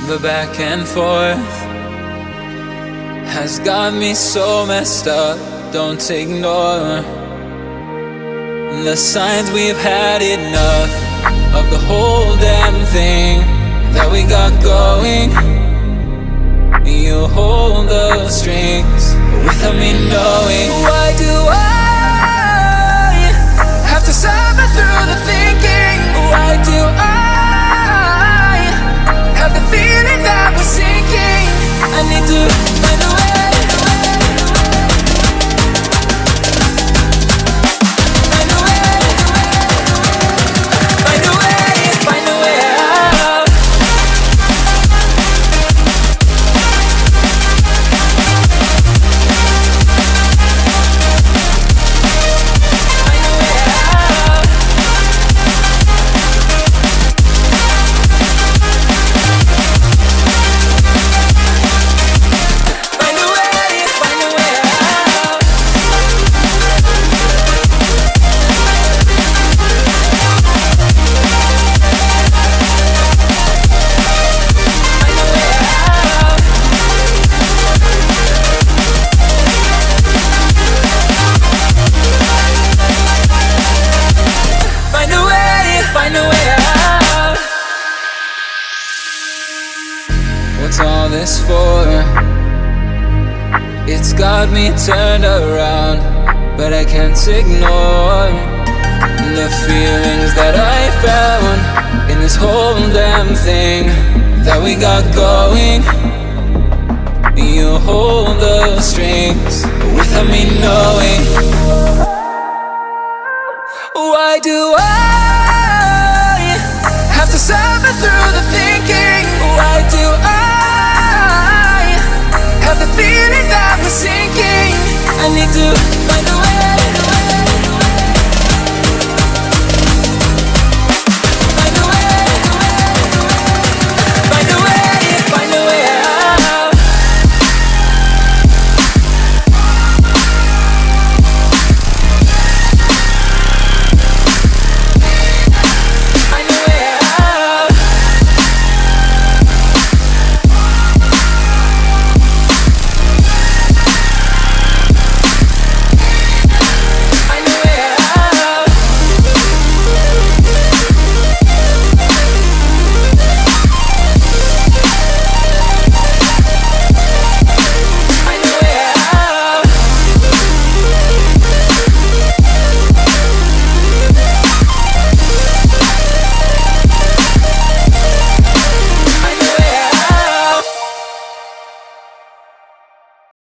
The back and forth has got me so messed up. Don't ignore the signs. We've had enough of the whole damn thing that we got going. You hold the strings without me knowing. Why do I have to suffer through the thinking? Why do I have the feeling that we're sinking? I need to find a way. Find a way. Find a way. Find a way out. Find a way out. Find a way. Find a way out. Find a way out. Find a way. Find a way out. What's all this for? It's got me turned around, but I can't ignore the feelings that I found in this whole damn thing that we got going. You hold the strings without me knowing. Why do I have to suffer through the thinking? Why do I have the feeling that we're sinking? I need to find a